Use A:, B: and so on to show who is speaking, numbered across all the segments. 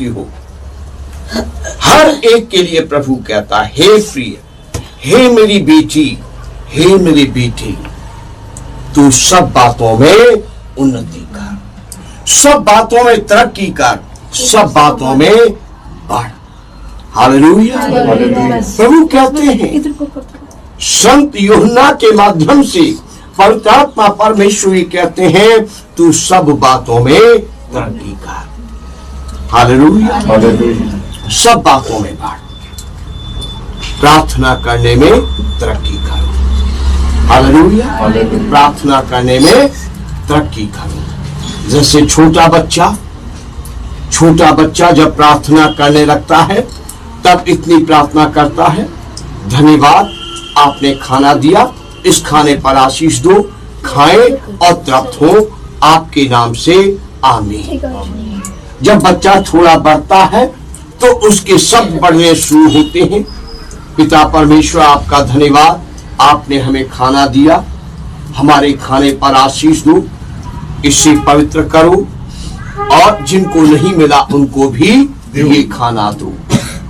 A: होती हो, हर एक के लिए प्रभु कहता है, हे प्रिय, हे मेरी बेटी, हे मेरी बेटी, तू सब बातों में उन्नति कर, सब बातों में तरक्की कर, सब बातों में बढ़। हालेलुया। प्रभु कहते हैं, संत यूहन्ना के माध्यम से पवित्र आत्मा परमेश्वरी कहते हैं, तू सब बातों में तरक्की कर। हालेलुया। सब बातों में बढ़, प्रार्थना करने में तरक्की करो। हालेलुया। प्रार्थना करने में तरक्की करो। जैसे छोटा बच्चा जब प्रार्थना करने लगता है तब इतनी प्रार्थना करता है, धन्यवाद आपने खाना दिया, इस खाने पर आशीष दो, खाएं और तृप्त हो आपके नाम से, आमीन। जब बच्चा थोड़ा बढ़ता है तो उसके शब्द बढ़ने शुरू होते हैं, पिता परमेश्वर आपका धन्यवाद, आपने हमें खाना दिया, हमारे खाने पर आशीष दो, इसे पवित्र करो, और जिनको नहीं मिला उनको भी ये खाना दो,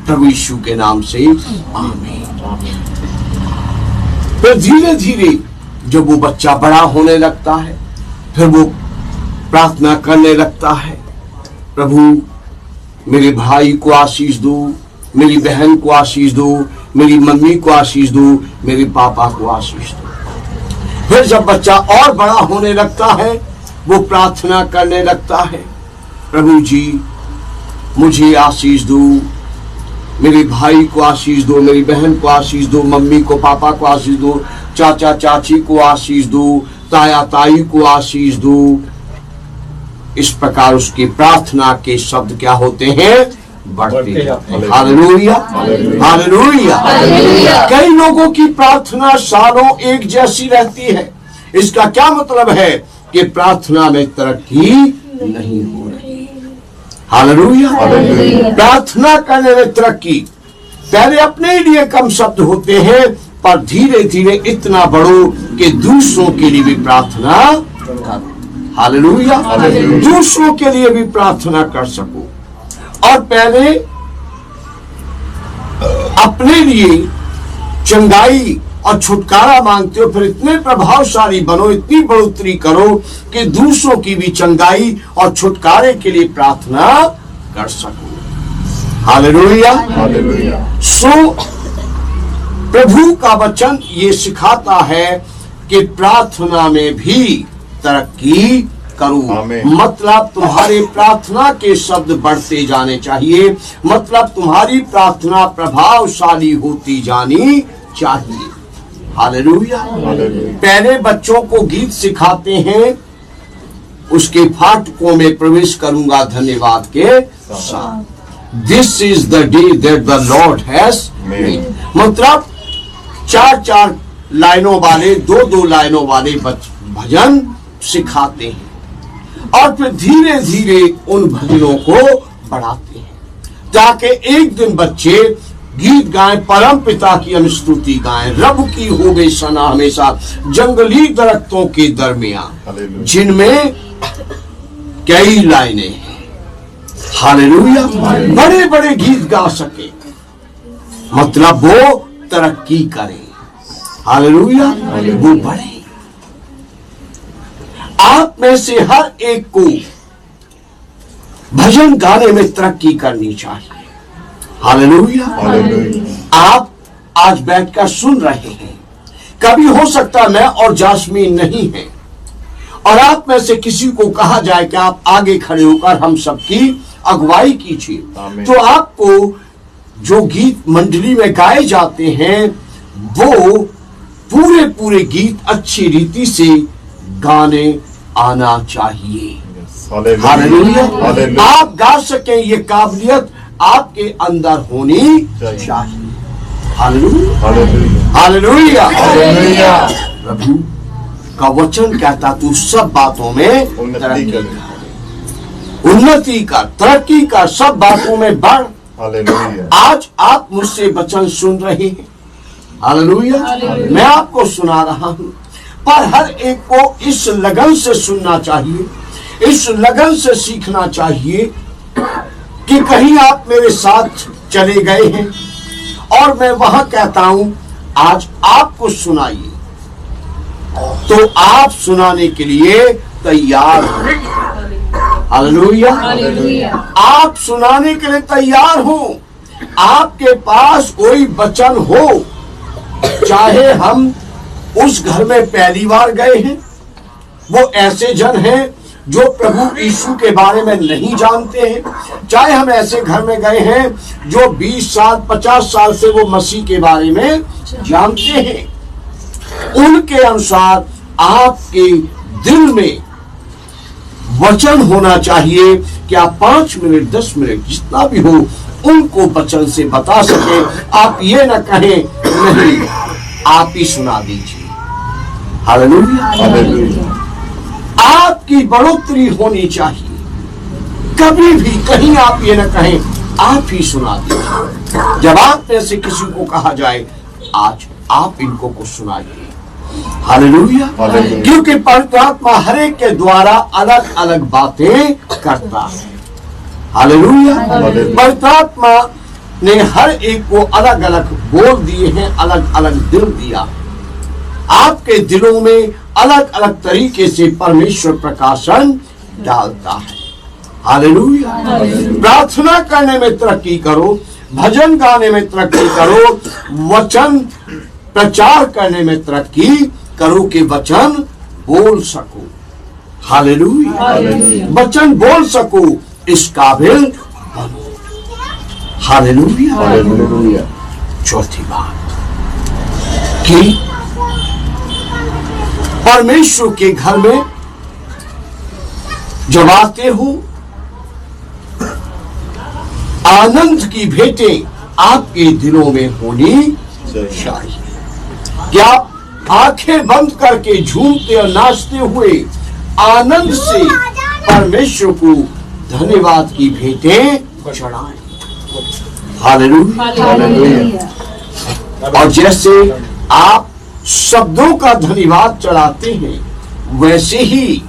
A: प्रभु यीशु के नाम से, आमीन। फिर धीरे धीरे जब वो बच्चा बड़ा होने लगता है, फिर वो प्रार्थना करने लगता है, प्रभु मेरे भाई को आशीष दो, मेरी बहन को आशीष दो, मेरी मम्मी को आशीष दो, मेरे पापा को आशीष दो। फिर जब बच्चा और बड़ा होने लगता है, वो प्रार्थना करने लगता है, प्रभु जी मुझे आशीष दो, मेरे भाई को आशीष दो, मेरी बहन को आशीष दो, मम्मी को पापा को आशीष दो, चाचा चाची को आशीष दो, ताया ताई को आशीष दो। इस प्रकार उसकी प्रार्थना के शब्द क्या होते हैं, बढ़ते जाते हैं। Hallelujah, hallelujah. कई लोगों की प्रार्थना सालों एक जैसी रहती है। इसका क्या मतलब है कि प्रार्थना में तरक्की नहीं हो रही। हालेलुया। प्रार्थना करने में तरक्की, पहले अपने लिए कम शब्द होते हैं, पर धीरे धीरे इतना बढ़ो कि दूसरों के लिए भी प्रार्थना करो। हालेलुया। दूसरों के लिए भी प्रार्थना कर सको, और पहले अपने लिए चंगाई और छुटकारा मांगते हो, फिर इतने प्रभावशाली बनो, इतनी बढ़ोतरी करो कि दूसरों की भी चंगाई और छुटकारे के लिए प्रार्थना कर सको। हालेलुया। सो प्रभु का वचन ये सिखाता है कि प्रार्थना में भी तरक्की करो। मतलब तुम्हारे प्रार्थना के शब्द बढ़ते जाने चाहिए, मतलब तुम्हारी प्रार्थना प्रभावशाली होती जानी चाहिए। हालेलुया। पहले बच्चों को गीत सिखाते हैं, उसके फाटकों में प्रवेश करूंगा धन्यवाद के साथ। This is the day that the Lord has made. मतलब 4-4 लाइनों वाले, 2-2 लाइनों वाले भजन सिखाते हैं, और फिर धीरे धीरे उन भजनों को बढ़ाते हैं, ताकि एक दिन बच्चे गीत गाएं, परम पिता की अनुस्तुति गाएं, रब की हो गई सना हमेशा जंगली दरख्तों के दरमियान, जिनमें कई लाइनें हैं। हालेलुया। बड़े बड़े गीत गा सके, मतलब वो तरक्की करे। हालेलुया। वो बढ़े। आप में से हर एक को भजन गाने में तरक्की करनी चाहिए। हालेलुया। आप आज बैठकर सुन रहे हैं, कभी हो सकता मैं और जास्मीन नहीं है, और आप में से किसी को कहा जाए कि आप आगे खड़े होकर हम सबकी अगुवाई कीजिए, तो आपको जो गीत मंडली में गाए जाते हैं वो पूरे गीत अच्छी रीति से गाने आना चाहिए। हालेलुया। आप गा सकें, ये काबिलियत आपके अंदर होनी चाहिए। हालेलुया। हालेलुया। प्रभु का वचन कहता तू सब बातों में उन्नति कर, तरक्की कर, सब बातों में बढ़। आज आप मुझसे वचन सुन रहे हैं। हालेलुया। मैं आपको सुना रहा हूं, पर हर एक को इस लगन से सुनना चाहिए, इस लगन से सीखना चाहिए कि कहीं आप मेरे साथ चले गए हैं और मैं वहां कहता हूं आज आपको सुनाइए, तो आप सुनाने के लिए तैयार हो। हालेलुया। आप सुनाने के लिए तैयार हो। आपके पास कोई वचन हो, चाहे हम उस घर में पहली बार गए हैं, वो ऐसे जन हैं जो प्रभु यीशु के बारे में नहीं जानते हैं, चाहे हम ऐसे घर में गए हैं जो 20 साल 50 साल से वो मसीह के बारे में जानते हैं, उनके अनुसार आपके दिल में वचन होना चाहिए कि आप 5 मिनट 10 मिनट जितना भी हो उनको वचन से बता सके। आप ये ना कहें नहीं, आप ही सुना दीजिए। हालेलुया। आपकी बढ़ोतरी होनी चाहिए। कभी भी कहीं आप ये ना कहें आप ही सुना दीजिए। जब आप में से किसी को कहा जाए आज आप इनको कुछ सुनाइए। हालेलुया। क्योंकि पवित्र आत्मा हर एक के द्वारा अलग अलग बातें करता है। हालेलुया। पवित्र आत्मा ने हर एक को अलग अलग बोल दिए हैं, अलग अलग दिल दिया। आपके दिलों में अलग अलग तरीके से परमेश्वर प्रकाशन डालता है। हालेलुया। प्रार्थना करने में तरक्की करो, भजन गाने में तरक्की करो, वचन प्रचार करने में तरक्की करो कि वचन बोल सको। हालेलुया। वचन बोल सको, इस काबिल बनो। हालेलुया। चौथी बात कि परमेश्वर के घर में जब आते हो, आनंद की भेंटें आपके दिलों में होनी चाहिए। क्या आंखें बंद करके झूमते और नाचते हुए आनंद से परमेश्वर को धन्यवाद की भेंटें चढ़ाएं। हालेलुया। और जैसे आप शब्दों का धन्यवाद चढ़ाते हैं, वैसे ही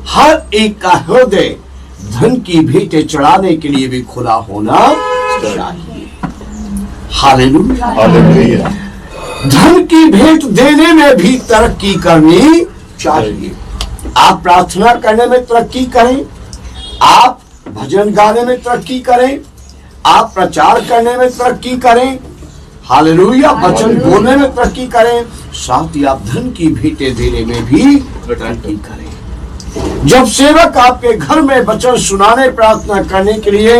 A: हर एक का हृदय धन की भेंटें चढ़ाने के लिए भी खुला होना चाहिए। हालेलुया। धन की भेंट देने में भी तरक्की करनी चाहिए। आप प्रार्थना करने में तरक्की करें, आप भजन गाने में तरक्की करें, आप प्रचार करने में तरक्की करें। हालेलुया। वचन बोलने में तरक्की करें, साथ ही आप धन की भेंटें देने में भी तरक्की करें। जब सेवक आपके घर में वचन सुनाने प्रार्थना करने के लिए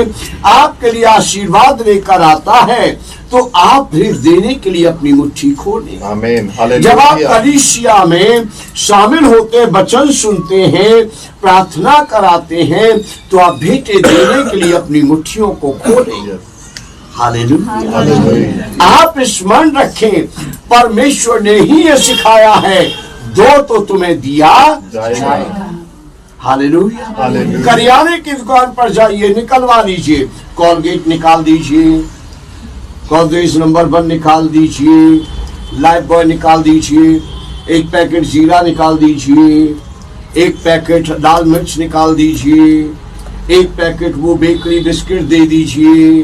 A: आपके लिए आशीर्वाद लेकर आता है, तो आप फिर देने के लिए अपनी मुट्ठी खोलें।
B: आमीन।
A: जब आप कलीसिया में शामिल होते, वचन सुनते हैं, प्रार्थना कराते हैं, तो आप भेंटें देने के लिए अपनी मुट्ठियों को खोलें। हालेलुया। आप स्मरण रखें, परमेश्वर ने ही ये सिखाया है, दो तो तुम्हें दिया जाएगा। हालेलुया। करियाने की दुकान पर जाइए, निकलवा लीजिए, कॉलगेट निकाल दीजिए, कॉलगेट नंबर 1 निकाल दीजिए, लाइफ बॉय निकाल दीजिए, एक पैकेट जीरा निकाल दीजिए, एक पैकेट लाल मिर्च निकाल दीजिए, एक पैकेट वो बेकरी बिस्किट दे दीजिए,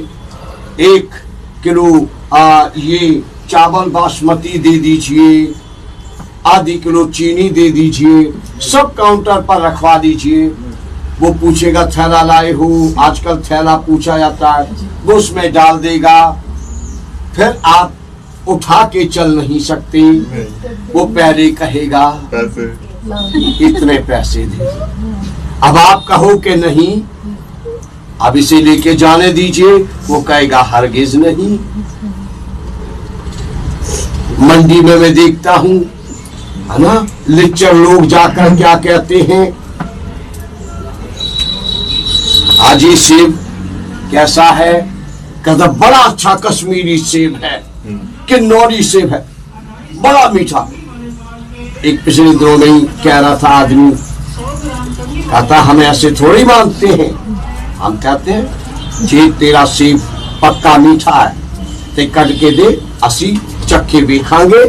A: 1 किलो ये चावल बासमती दे दीजिए, आधी किलो चीनी दे दीजिए, सब काउंटर पर रखवा दीजिए। वो पूछेगा थैला लाए हो, आजकल थैला पूछा जाता है, वो उसमें डाल देगा। फिर आप उठा के चल नहीं सकते, वो पहले कहेगा इतने पैसे दे। अब आप कहो कि नहीं, अब इसे लेके जाने दीजिए, वो कहेगा हरगिज नहीं। मंडी में मैं देखता हूं, है ना, लिच्चर लोग जाकर क्या कहते हैं, आज ये सेब कैसा है, कहता बड़ा अच्छा कश्मीरी सेब है, किन्नौरी सेब है, बड़ा मीठा। एक पिछले दिनों में ही कह रहा था आदमी, कहता हम ऐसे थोड़ी मानते हैं, हम कहते हैं जे तेरा सेब पक्का मीठा है ते कट के दे, असी चक्के भी खाएंगे,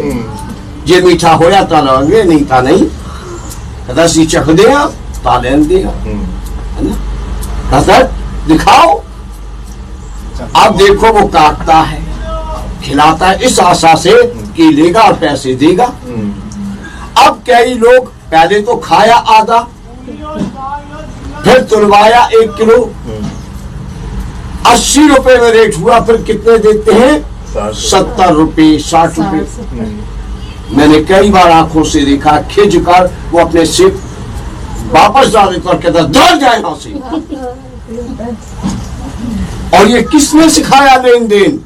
A: जे मीठा होया ता लेंगे, नहीं ता नहीं। कहता असी चख दे ता लेन दे, है ना। कहता दिखाओ अब देखो वो काटता है, खिलाता है इस आशा से कि लेगा और पैसे देगा। अब कई लोग पहले तो खाया आधा, फिर तुलवाया 1 किलो, 80 रुपए में रेट हुआ, फिर कितने देते हैं? 70 रुपए, 60 रुपए। मैंने कई बार आंखों से देखा, खिंच कर वो अपने सिप वापस डाल देता और कहता दौड़ जाए यहां से। और ये किसने सिखाया लेन देन?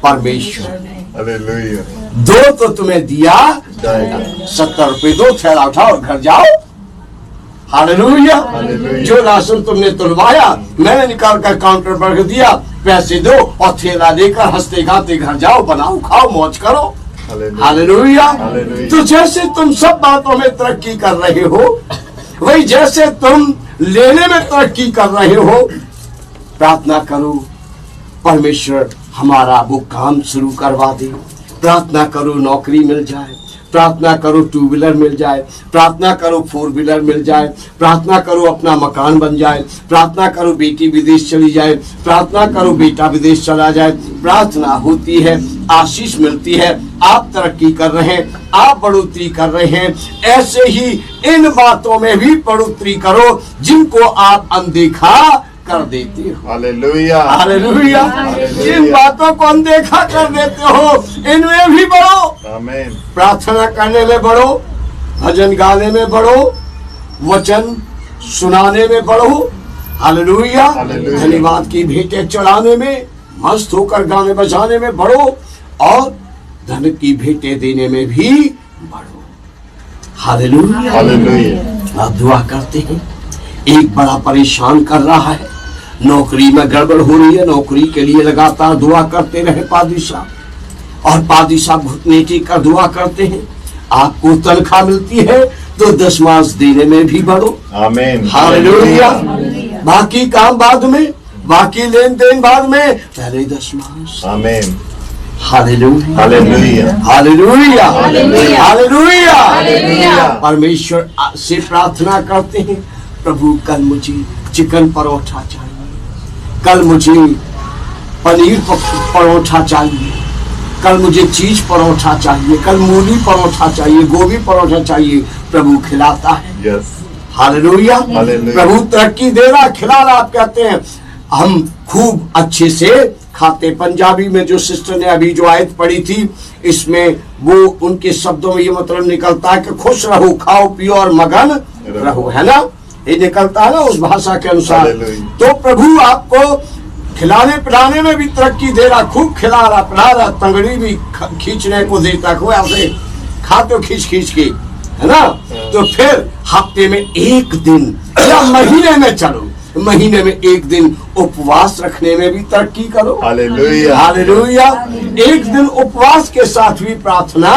A: परमेश्वर ने।
B: हालेलुया।
A: दो तो तुम्हें दिया, 70 रुपए दो, थैला उठाओ और घर जाओ। हालेलुया। जो राशन तुमने तुलवाया मैंने निकाल कर काउंटर पर रख दिया, पैसे दो और थैला लेकर हंसते गाते घर जाओ, बनाओ खाओ मौज करो। हालेलुया। तो जैसे तुम सब बातों में तरक्की कर रहे हो, वही जैसे तुम लेने में तरक्की कर रहे हो, प्रार्थना करो परमेश्वर हमारा वो काम शुरू करवा दे। प्रार्थना करो नौकरी मिल जाए, प्रार्थना करो 2 व्हीलर मिल जाए, प्रार्थना करो 4 व्हीलर मिल जाए, प्रार्थना करो अपना मकान बन जाए, प्रार्थना करो बेटी विदेश चली जाए, प्रार्थना करो बेटा विदेश चला जाए। प्रार्थना होती है, आशीष मिलती है, आप तरक्की कर रहे हैं, आप बढ़ोतरी कर रहे हैं। ऐसे ही इन बातों में भी बढ़ोतरी करो जिनको आप अनदेखा कर देते हो।
B: हालेलुया।
A: हालेलुया। जिन बातों को अनदेखा कर देते हो इनमें भी बढ़ो।
B: आमीन।
A: प्रार्थना करने में बढ़ो, भजन गाने में बढ़ो, वचन सुनाने में बढ़ो। हालेलुया। धन्यवाद की भेंटें चढ़ाने में, मस्त होकर गाने बजाने में बढ़ो और धन की भेंटें देने में भी बढ़ो। हालेलुया।
B: हालेलुया।
A: आप दुआ करते हैं, एक बड़ा परेशान कर रहा है, नौकरी में गड़बड़ हो रही है, नौकरी के लिए लगातार दुआ करते रहे पादी साहब, और पादी साहब घुटने टेक कर दुआ करते हैं। आपको तनख्वाह मिलती है तो 10 मास देने में भी बढ़ो।
B: आमीन।
A: हालेलुया। बाकी काम बाद में, बाकी लेन देन बाद में, पहले 10 मास।
B: आमीन।
A: Hallelujah.
B: Hallelujah.
A: Hallelujah.
B: Hallelujah.
A: Hallelujah. परमेश्वर से प्रार्थना करते हैं, प्रभु कल मुझे चिकन परोठा चाहिए, कल मुझे पनीर परोठा चाहिए, कल मुझे चीज परोठा चाहिए, कल मूली परोठा चाहिए, गोभी परोठा चाहिए। प्रभु खिलाता है।
B: यस।
A: हालेलुया।
B: हालेलुया।
A: प्रभु तरक्की दे रहा, खिला रहा। आप कहते हैं हम खूब अच्छे से खाते। पंजाबी में जो सिस्टर ने अभी जो आयत पढ़ी थी, इसमें वो उनके शब्दों में ये मतलब निकलता है कि खुश रहो, खाओ पियो और मगन रहो, है ना? ये निकलता है ना उस भाषा के अनुसार। तो प्रभु आपको खिलाने पिलाने में भी तरक्की दे रहा, खूब खिला रहा पिला रहा, तंगड़ी भी खींचने को देता को, ऐसे खाते हो खींच खींच के, है ना? तो फिर हफ्ते में 1 दिन या महीने में, चलो महीने में 1 दिन उपवास रखने में भी तरक्की करो।
B: हालेलुया।
A: हालेलुया। 1 दिन उपवास के साथ भी प्रार्थना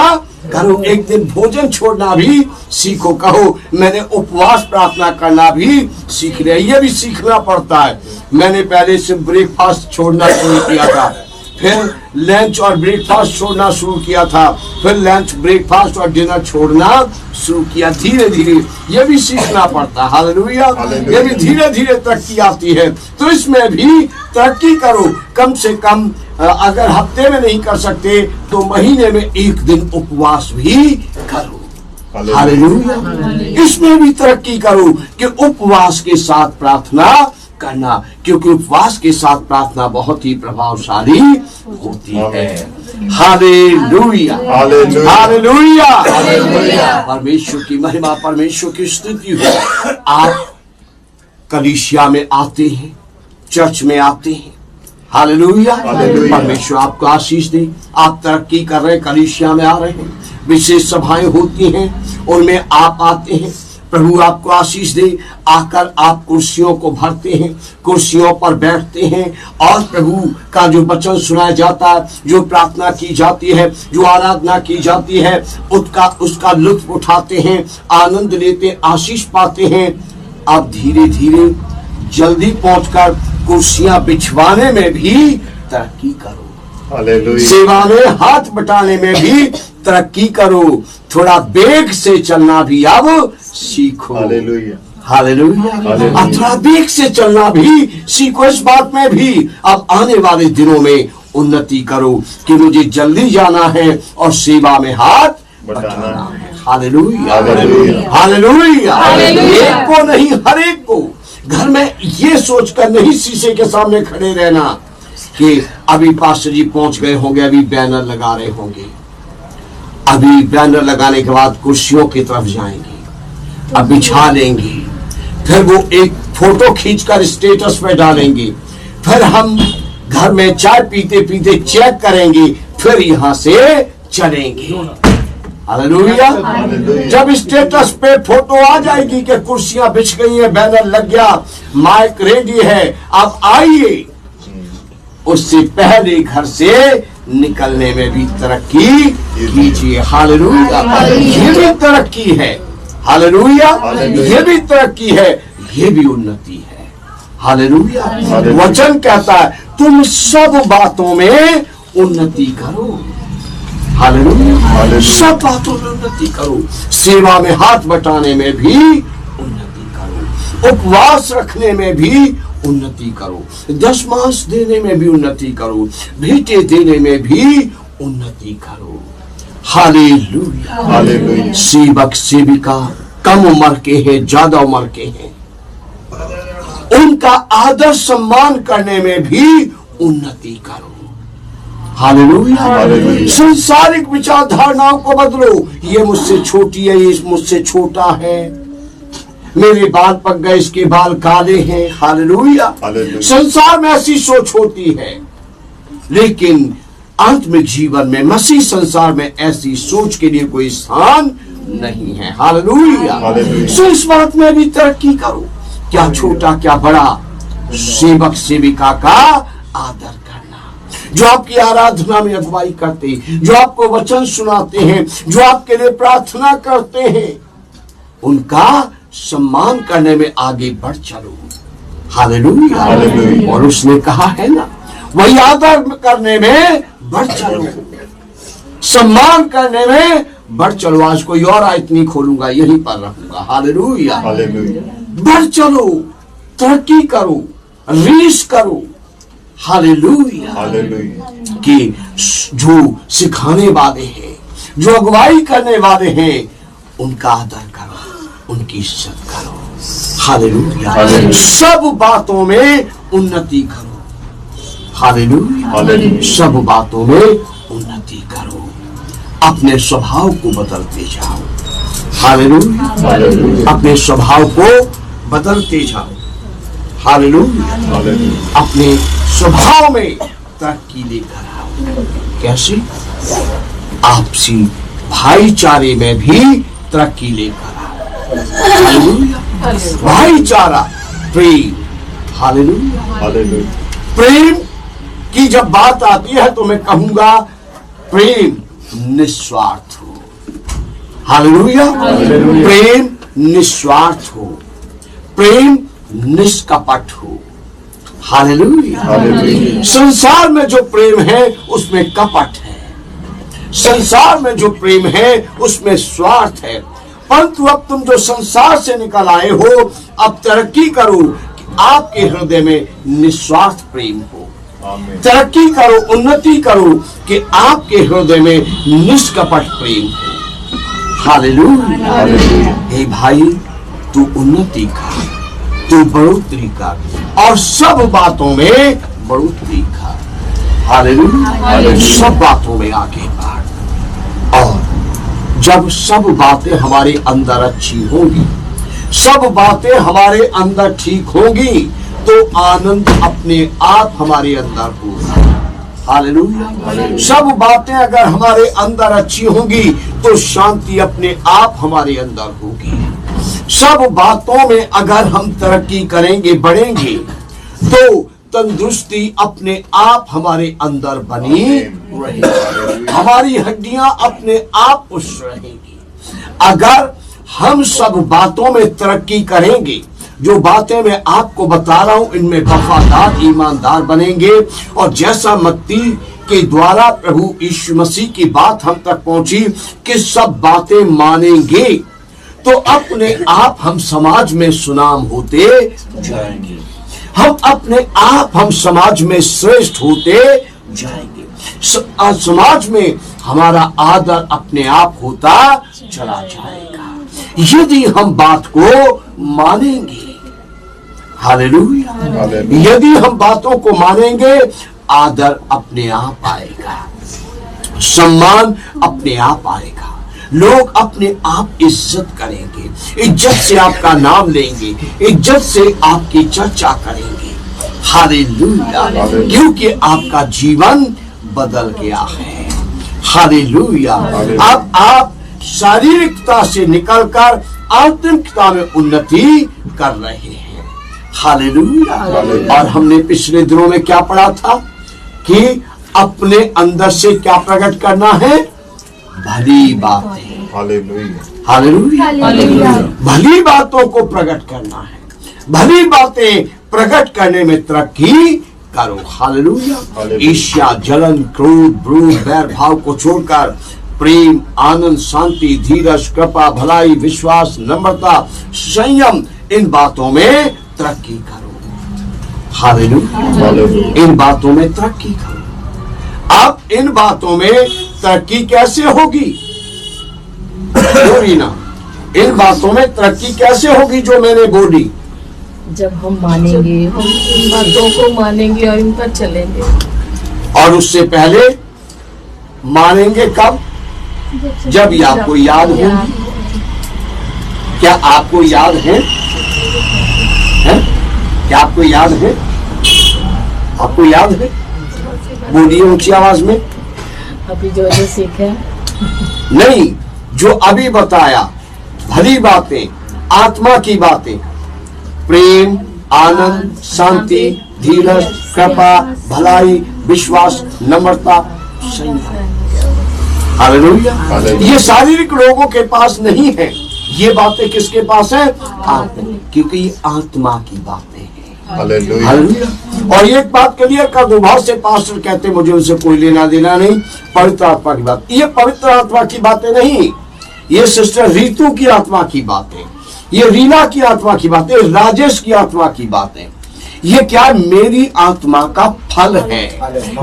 A: करो, 1 दिन भोजन छोड़ना भी सीखो। कहो मैंने उपवास प्रार्थना करना भी सीख लिया। ये भी सीखना पड़ता है। मैंने पहले से ब्रेकफास्ट छोड़ना शुरू किया था, फिर लंच और ब्रेकफास्ट छोड़ना शुरू किया था, फिर लंच ब्रेकफास्ट और डिनर छोड़ना शुरू किया। धीरे धीरे ये भी सीखना पड़ता है। हालेलुया। ये भी धीरे धीरे तरक्की आती है। तो इसमें भी तरक्की करो। कम से कम अगर हफ्ते में नहीं कर सकते तो महीने में 1 दिन उपवास भी करो। हालेलुया। इसमें भी तरक्की करो कि उपवास के साथ प्रार्थना करना, क्योंकि उपवास के साथ प्रार्थना बहुत ही प्रभावशाली होती है। हालेलुया। हालेलुया। हालेलुया। परमेश्वर की महिमा, परमेश्वर की स्तुति हो। आप कलीसिया में आते हैं, चर्च में आते हैं। हालेलुया। परमेश्वर आपको आशीष दे। आप तरक्की कर रहे हैं, कलीसिया में आ रहे हैं, विशेष सभाएं होती हैं उनमें आप आते हैं। प्रभु आपको आशीष दे। आकर आप कुर्सियों को भरते हैं, कुर्सियों पर बैठते हैं और प्रभु का जो वचन सुनाया जाता है, जो प्रार्थना की जाती है, जो आराधना की जाती है, उसका लुत्फ उठाते हैं, आनंद लेते, आशीष पाते हैं। अब धीरे धीरे जल्दी पहुंचकर कुर्सियां बिछवाने में भी तरक्की करो।
B: हालेलुया।
A: सेवा में हाथ बटाने में भी तरक्की करो। थोड़ा वेग से चलना भी अब सीखो।
B: हालेलुया।
A: हालेलुया।
B: हालेलुया।
A: अब थोड़ा वेग से चलना भी सीखो, इस बात में भी अब आने वाले दिनों में उन्नति करो कि मुझे जल्दी जाना है और सेवा में हाथ बटाना है। Hallelujah,
B: hallelujah.
A: हालेलुया।
C: हालेलुया।
A: एक को नहीं, हर एक को घर में ये सोचकर नहीं शीशे के सामने खड़े रहना कि अभी पास्टर जी पहुंच गए होंगे, अभी बैनर लगा रहे होंगे, अभी बैनर लगाने के बाद कुर्सियों की तरफ जाएंगे, अब बिछा लेंगे, फिर वो एक फोटो खींचकर स्टेटस पे डालेंगे, फिर हम घर में चाय पीते पीते चेक करेंगे, फिर यहां से चलेंगे। हालेलुया। जब स्टेटस पे फोटो आ जाएगी कि कुर्सियां बिछ गई हैं, बैनर लग गया, माइक रेडी है, अब आइए, उससे पहले घर से निकलने में भी तरक्की कीजिए। हालेलुया। ये भी तरक्की है। हालेलुया। ये भी तरक्की है, ये भी उन्नति है। हालेलुया। वचन कहता है तुम सब बातों में उन्नति करो। हालेलुया। सब बातों में उन्नति करो, सेवा में हाथ बटाने में भी उन्नति करो, उपवास रखने में भी उन्नति करो, दशमांश देने में भी उन्नति करो, भेंटे देने में भी उन्नति करो। हालेलुया।
B: हालेलुया।
A: सेवक सेविका कम उम्र के हैं, ज्यादा उम्र के हैं, उनका आदर सम्मान करने में भी उन्नति करो। हालेलुया।
B: हालेलुया।
A: संसारिक विचारधारणाओं को बदलो, ये मुझसे छोटी है, ये मुझसे छोटा है, मेरे बाल पक गए, इसके बाल काले हैं। हालेलुया।
B: हालेलुया।
A: संसार में ऐसी सोच होती है, लेकिन अंत में जीवन में मसीह संसार में ऐसी सोच के लिए कोई स्थान नहीं है। हालेलुया।
B: हालेलुया।
A: सो इस बात में भी तरक्की करो, क्या छोटा क्या बड़ा, सेवक सेविका का आदर करना, जो आपकी आराधना में अगुवाई करते, जो आपको वचन सुनाते हैं, जो आपके लिए प्रार्थना करते हैं, उनका सम्मान करने में आगे बढ़ चलो। हालेलुया।
B: हालेलुया।
A: और उसने कहा है ना, वही आदर करने में बढ़ चलो, सम्मान करने में बढ़ चलो। आज कोई और आयत नहीं खोलूंगा, यहीं पर रखूंगा। हालेलुया।
B: हालेलुया।
A: बढ़ चलो, तरक्की करो, रीस करो। हालेलुया।
B: हालेलुया।
A: कि जो सिखाने वाले हैं, जो अगुवाई करने वाले हैं, उनका आदर करो, उनकी इज्जत करो। हालेलुया।
B: हालेलुया।
A: सब बातों में उन्नति करो। हालेलुया।
B: हालेलुया।
A: सब बातों में उन्नति करो, अपने स्वभाव को बदलते जाओ। हालेलुया।
B: हालेलुया।
A: अपने स्वभाव को बदलते जाओ। हालेलुया।
B: हालेलुया।
A: अपने स्वभाव में तरक्की लेकर आओ। कैसे? आपसी भाईचारे में भी तरक्की लेकर आओ। हालेलुया। भाईचारा, प्रेम। हालेलुया।
B: हालेलुया।
A: प्रेम की जब बात आती है तो मैं कहूंगा प्रेम निस्वार्थ हो। हालेलुया।
B: हालेलुया।
A: प्रेम निस्वार्थ हो, प्रेम निष्कपट हो। हालेलुया।
B: हालेलुया।
A: संसार में जो प्रेम है उसमें कपट है, संसार में जो प्रेम है उसमें स्वार्थ है। परंतु अब तुम जो संसार से निकल आए हो, अब तरक्की करो कि आपके हृदय में निस्वार्थ प्रेम हो।
B: आमीन।
A: तरक्की करो, उन्नति करो कि आपके हृदय में निष्कपट प्रेम हो। हालेलुया।
B: हालेलुया।
A: हे भाई, तू उन्नति कर, तू बढ़ोतरी कर और सब बातों में बढ़ोतरी कर। हालेलुया। सब बातों में आगे बढ़। और जब सब बातें हमारे अंदर अच्छी होंगी, सब बातें हमारे अंदर ठीक होंगी, तो आनंद अपने आप हमारे अंदर होगा। हालेलुया। सब बातें अगर हमारे अंदर अच्छी होंगी तो शांति अपने आप हमारे अंदर होगी। सब बातों में अगर हम तरक्की करेंगे, बढ़ेंगे, तो तंदुरुस्ती अपने आप हमारे अंदर बनी रहेगी, हमारी हड्डियां अपने आप पुष्ट रहेंगी। अगर हम सब बातों में तरक्की करेंगे, जो बातें मैं आपको बता रहा हूं इनमें वफादार ईमानदार बनेंगे, और जैसा मत्ती के द्वारा प्रभु यीशु मसीह की बात हम तक पहुंची कि सब बातें मानेंगे, तो अपने आप हम समाज में सुनाम होते जाएंगे। हम अपने आप हम समाज में श्रेष्ठ होते जाएंगे। समाज में हमारा आदर अपने आप होता चला जाएगा यदि हम बात को मानेंगे। हालेलुया। यदि हम बातों को मानेंगे, आदर अपने आप आएगा, सम्मान अपने आप आएगा, लोग अपने आप इज्जत करेंगे, इज्जत से आपका नाम लेंगे, इज्जत से आपकी चर्चा करेंगे। हालेलुया। क्योंकि आपका जीवन बदल गया है। हालेलुया। अब आप शारीरिकता से निकलकर आत्मिकता में उन्नति कर रहे हैं। हालेलुया। और हमने पिछले दिनों में क्या पढ़ा था कि अपने अंदर से क्या प्रकट करना है? भली बातें। हालेलुया। भली बातों को प्रकट करना है। भली बातें प्रकट करने में तरक्की करो। हालेलुया। ईर्ष्या, जलन, क्रोध, ब्रोध, बैर भाव को छोड़कर प्रेम, आनंद, शांति, धीरज, कृपा, भलाई, विश्वास, नम्रता, संयम, इन बातों में तरक्की करो। हालेलुया। इन बातों में तरक्की करो। अब इन बातों में तरक्की कैसे होगी? रीना, इन बातों में तरक्की कैसे होगी जो मैंने बोली?
C: जब हम मानेंगे, हम इन बातों को मानेंगे और इन पर चलेंगे।
A: और उससे पहले मानेंगे कब? जब ये आपको याद हो। क्या आपको याद है? क्या आपको याद है? आपको याद है? बोलिए ऊंची आवाज में।
C: अभी जो सीखे
A: नहीं, जो अभी बताया, भली बातें, आत्मा की बातें, प्रेम, आनंद, शांति, धीरज, कृपा, भलाई, विश्वास, नम्रता, संयम। हालेलुया। ये शारीरिक लोगों के पास नहीं है। ये बातें किसके पास है? आत्मा। क्योंकि ये आत्मा की बातें हैं। हालेलुया। और एक बात क्लियर कर दो, बहुत से पास्टर कहते हैं मुझे उनसे कोई लेना देना नहीं, पवित्र आत्मा की बात। ये पवित्र आत्मा की बातें नहीं, ये सिस्टर रीतू की आत्मा की बातें, ये रीना की आत्मा की बातें, राजेश की आत्मा की बातें। ये क्या? मेरी आत्मा का फल है,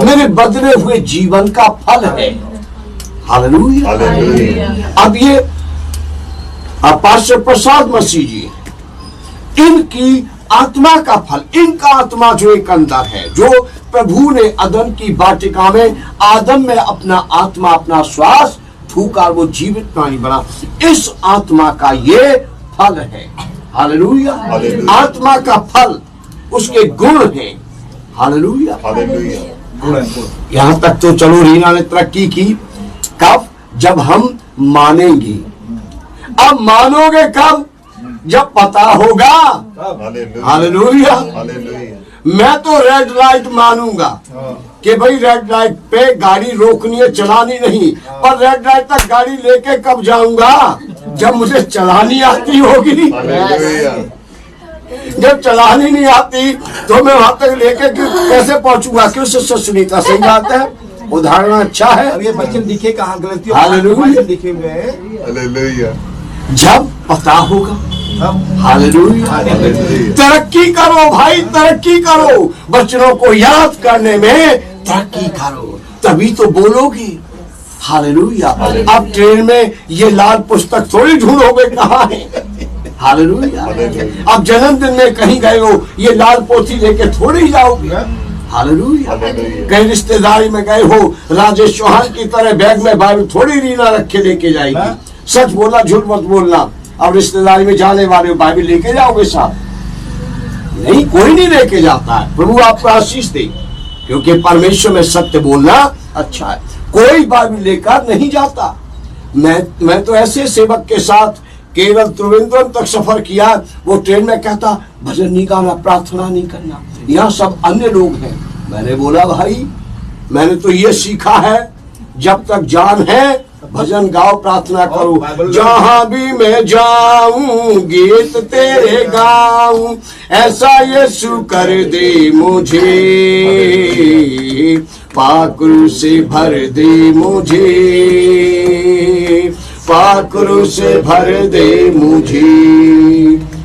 A: मेरे बदले हुए जीवन का फल है। हालेलुया। अब ये पास्टर प्रसाद मसीह जी, इनकी आत्मा का फल, इनका आत्मा जो एक अंदर है, जो प्रभु ने अदन की वाटिका में आदम में अपना आत्मा, अपना श्वास फूका, वो जीवित प्राणी बना, इस आत्मा का ये फल है। हालेलुया। आत्मा का फल, उसके गुण हैं। हालेलुया। यहाँ तक तो चलो रीना ने तरक्की की। कब? जब हम मानेंगे। अब मानोगे कब? जब पता होगा। हालेलुया। मैं तो रेड लाइट मानूंगा कि भाई रेड लाइट पे गाड़ी रोकनी है, चलानी नहीं, पर रेड लाइट तक गाड़ी लेके कब जाऊंगा? जब मुझे चलानी आती होगी। जब चलानी नहीं आती तो मैं वहां तक लेके कैसे पहुंचूंगा? क्यों सिस्टर सुनीता? सही बात है, उदाहरण अच्छा है।
B: अब ये वचन दिखे कहाँ? गलती
A: हालेलुया।
B: लिखे हुए हैं।
A: जब पता होगा। हालेलुया। तरक्की करो भाई, तरक्की करो। बच्चों को याद करने में तरक्की करो, तभी तो बोलोगे। हालेलुया। अब ट्रेन में ये लाल पुस्तक थोड़ी ढूंढोगे कहाँ है। हालेलुया। अब जन्मदिन में कहीं गए हो, ये लाल पोथी लेके थोड़ी जाओगे। हालेलुया। कहीं रिश्तेदारी में गए हो, राजेश चौहान की तरह बैग में बाइबल थोड़ी रीना रख के लेके जाएगी। सच बोलना, झूठ मत बोलना। अब रिश्तेदारी में जाने वाले हो, बाइबल लेके जाओगे साथ? नहीं, कोई नहीं लेके जाता है। प्रभु आपको आशीष दे, क्योंकि परमेश्वर में सत्य बोलना अच्छा है। कोई बाइबल लेकर नहीं जाता। मैं तो ऐसे सेवक के साथ केवल त्रिवेंद्रम तक सफर किया, वो ट्रेन में कहता भजन नहीं गाना, प्रार्थना नहीं करना, यहाँ सब अन्य लोग हैं। मैंने बोला भाई, मैंने तो ये सीखा है, जब तक जान है भजन गाओ, प्रार्थना करो। जहां भी मैं जाऊं गीत तेरे गाऊं, ऐसा यीशु कर दे मुझे, पाकुल से भर दे मुझे, पाखुर से भर दे मुझे।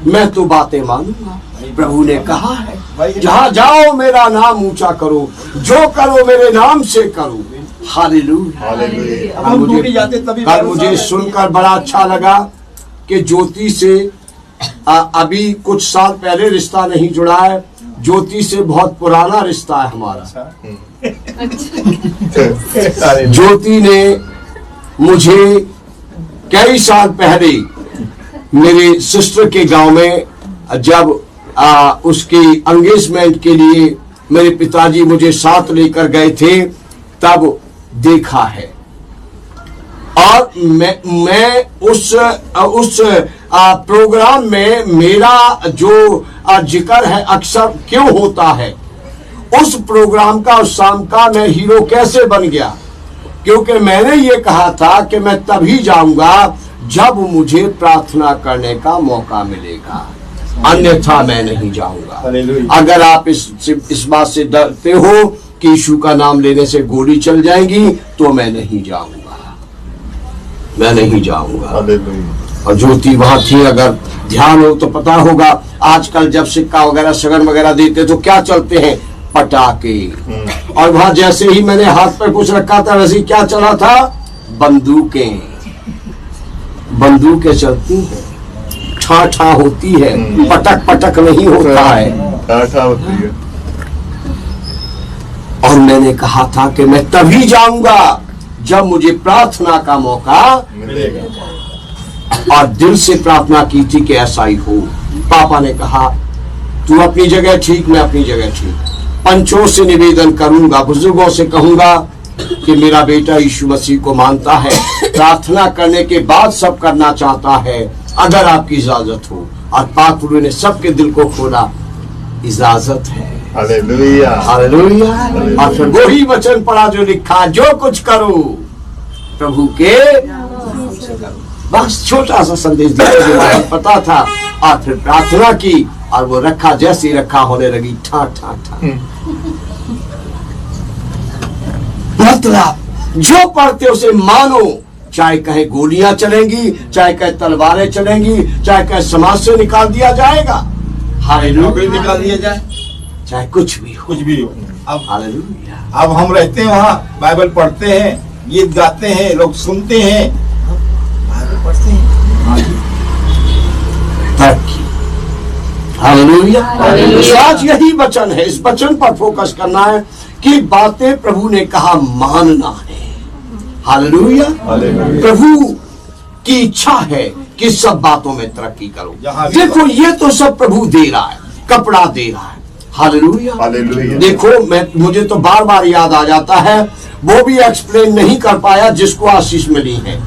A: मैं तो बातें मानूंगा, प्रभु ने कहा है जहां जाओ मेरा नाम ऊंचा करो, जो करो मेरे नाम से करो। हालेलुया।
B: हालेलुया।
A: कल मुझे सुनकर बड़ा अच्छा लगा कि ज्योति से अभी कुछ साल पहले रिश्ता नहीं जुड़ा है, ज्योति से बहुत पुराना रिश्ता है हमारा। ज्योति ने मुझे कई साल पहले मेरे सिस्टर के गांव में जब उसकी एंगेजमेंट के लिए मेरे पिताजी मुझे साथ लेकर गए थे तब देखा है। और मैं उस प्रोग्राम में मेरा जो जिक्र है अक्सर क्यों होता है, उस प्रोग्राम का उस शाम का मैं हीरो कैसे बन गया, क्योंकि मैंने ये कहा था कि मैं तभी जाऊंगा जब मुझे प्रार्थना करने का मौका मिलेगा, अन्यथा मैं नहीं जाऊंगा। अगर आप इस बात से डरते हो कि यीशु का नाम लेने से गोली चल जाएगी तो मैं नहीं जाऊंगा, मैं नहीं जाऊंगा। और ज्योति वहां थी, अगर ध्यान हो तो पता होगा आजकल जब सिक्का वगैरह सगन वगैरह देते तो क्या चलते हैं, पटाखे। और वहां जैसे ही मैंने हाथ पर कुछ रखा था वैसे ही क्या चला था, बंदूकें। बंदूकें चलती हैं, ठा ठा होती है, पटक पटक नहीं होता है,
B: ठा होती है।
A: और मैंने कहा था कि मैं तभी जाऊंगा जब मुझे प्रार्थना का मौका मिलेगा, और दिल से प्रार्थना की थी कि ऐसा ही हो। पापा ने कहा तू अपनी जगह ठीक, मैं अपनी जगह ठीक, पंचों से निवेदन करूंगा, बुजुर्गों से कहूंगा कि मेरा बेटा यीशु मसीह को मानता है, प्रार्थना करने के बाद सब करना चाहता है, अगर आपकी इजाजत हो। और पाक प्रभु ने सबके दिल को खोला, इजाजत है।
B: हालेलुया।
A: हालेलुया। और फिर वही वचन पढ़ा जो लिखा, जो कुछ करो प्रभु के बस छोटा सा संदेश दिया जो मुझे पता था। और फिर प्रार्थना की और वो रखा, जैसे ही रखा होने लगी ठा ठा ठा। मतलब जो पढ़ते उसे मानो, चाहे कहे गोलियां चलेंगी, चाहे कहे तलवारें चलेंगी, चाहे कहे समाज से निकाल दिया जाएगा, हालेलुया,
B: निकाल दिया जाए,
A: चाहे कुछ भी हो,
B: कुछ भी हो। अब
A: हालेलुया।
B: अब हम रहते हैं वहाँ, बाइबल पढ़ते हैं, गीत गाते हैं, लोग सुनते हैं, बाइबल पढ़ते हैं।
A: तरक्की। हालेलुया। आज यही वचन है, इस वचन पर फोकस करना है कि बातें प्रभु ने कहा मानना है। हालेलुया। प्रभु की इच्छा है कि सब बातों में तरक्की करो। देखो ये तो सब प्रभु दे रहा है, कपड़ा दे रहा है। हालेलुया। देखो मुझे तो बार बार याद आ जाता है, वो भी एक्सप्लेन नहीं कर पाया जिसको आशीष मिली है।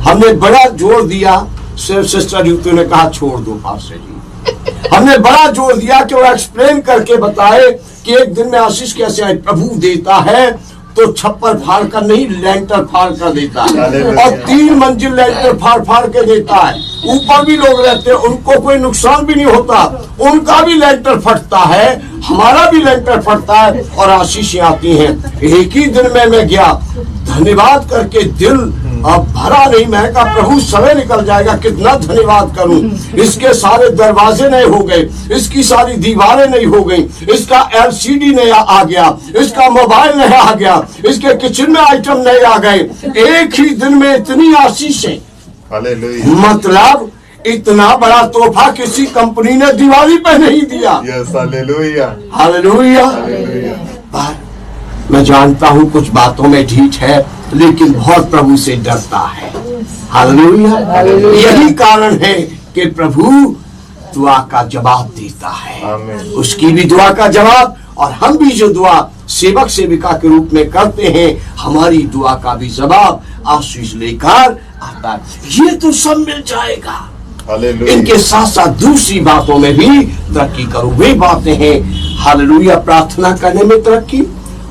A: हमने बड़ा जोर दिया, सिर्फ सिस्टर युक्ति ने कहा छोड़ दो पास्टर जी। हमने बड़ा जोर दिया कि वो एक्सप्लेन करके बताए कि एक दिन में आशीष कैसे आए। प्रभु देता है तो छप्पर फाड़ कर नहीं, लेंटर फाड़ कर देता है, और 3 मंजिल लेंटर फाड़ फाड़ के देता है। ऊपर भी लोग रहते हैं, उनको कोई नुकसान भी नहीं होता, उनका भी लेंटर फटता है, हमारा भी लेंटर फटता है, और आशीषें आती हैं। एक ही दिन में मैं गया, धन्यवाद करके दिल अब भरा नहीं, मैं कहा प्रभु समय निकल जाएगा, कितना धन्यवाद करूं। इसके सारे दरवाजे नए हो गए, इसकी सारी दीवारें नई हो गई, इसका LCD नया आ गया, इसका मोबाइल नया आ गया, इसके किचन में आइटम नए आ गए। एक ही दिन में इतनी आशीषें, मतलब इतना बड़ा तोहफा किसी कंपनी ने दिवाली पे नहीं दिया।
B: हालेलुया।
A: हालेलुया। मैं जानता हूँ कुछ बातों में ढीठ है, लेकिन बहुत प्रभु से डरता है। हालेलुया। यही कारण है कि प्रभु दुआ का जवाब देता है, उसकी भी दुआ का जवाब, और हम भी जो दुआ सेवक सेविका के रूप में करते हैं, हमारी दुआ का भी जवाब आशीष लेकर आता है। ये तो सब मिल जाएगा। इनके साथ साथ दूसरी बातों में भी तरक्की करो। वे बातें हैं, हालेलुया, प्रार्थना करने में तरक्की,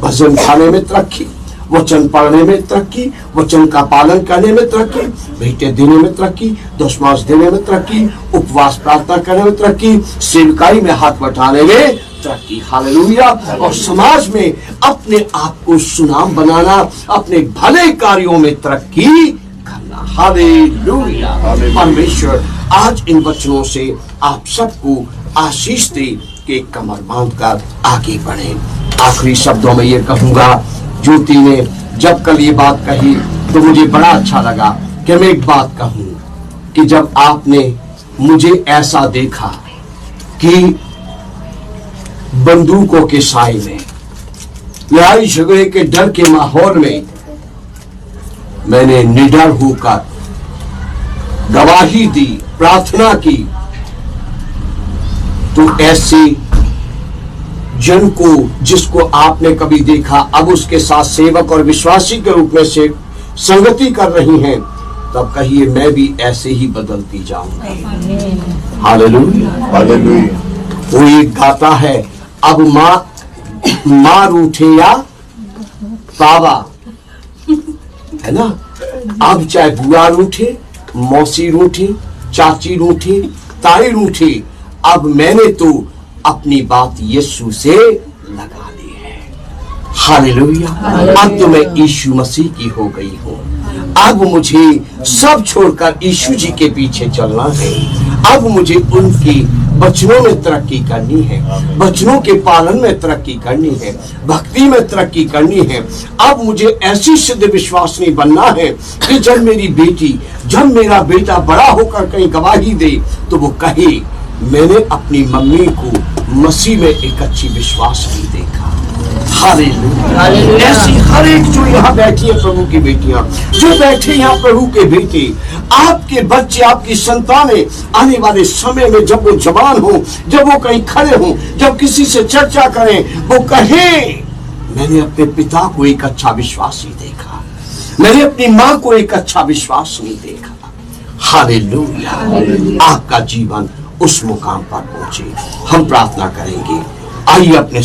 A: भजन गाने में तरक्की, वचन पढ़ने में तरक्की, वचन का पालन करने में तरक्की, भेंटें देने में तरक्की, दशमांश देने में तरक्की, उपवास प्रार्थना करने में तरक्की, सेवकाई में हाथ बटाने में तरक्की। हालेलुया। और समाज में अपने आप को सुनाम बनाना, अपने भले कार्यों में तरक्की करना। हालेलुया। परमेश्वर आज इन वचनों से आप सबको आशीष दे कि कमर बांध कर आगे बढ़े। आखिरी शब्दों में ये कहूंगा, ज्योति ने जब कल ये बात कही तो मुझे बड़ा अच्छा लगा कि मैं एक बात कहूं कि जब आपने मुझे ऐसा देखा कि बंदूकों के साए में, लड़ाई झगड़े के डर के माहौल में मैंने निडर होकर गवाही दी, प्रार्थना की, तो ऐसे जन को जिसको आपने कभी देखा अब उसके साथ सेवक और विश्वासी के रूप में से संगति कर रही हैं, तब कहिए मैं भी ऐसे ही बदलती जाऊंगी। Hallelujah
B: hallelujah.
A: वो एक गाता है, अब माँ रूठे या बाबा, है ना, अब चाहे बुआ रूठे, मौसी रूठे, चाची रूठे, ताई रूठे, अब मैंने तो अपनी बात यीशु से लगा ली है। हालेलुया। अब तो मैं यीशु मसीह की हो गई हूँ। अब मुझे सब छोड़कर यीशु जी के पीछे चलना है। अब मुझे उनकी वचनों में तरक्की करनी है, वचनों के पालन में तरक्की करनी है, भक्ति में तरक्की करनी है। अब मुझे ऐसी सिद्ध विश्वासनी बनना है कि जब मेरी बेटी, जब मेरा बेटा बड़ा होकर कहीं गवाही दे तो वो कहे मैंने अपनी मम्मी को मसीह में एक अच्छी विश्वासनी देखा। हालेलुया। ऐसी हर एक जो यहाँ बैठी है प्रभु की बेटियां, जो बैठे यहाँ प्रभु के बेटे, आपके बच्चे, आपकी संतानें आने वाले समय में जब वो जवान हो, जब वो कहीं खड़े हो, जब किसी से चर्चा करें, वो कहे मैंने अपने पिता को एक अच्छा विश्वासी देखा, मैंने अपनी माँ को एक अच्छा विश्वासी देखा। हालेलुया। आपका जीवन उस मुकाम पर पहुंचे। हम प्रार्थना करेंगे। आइए अपने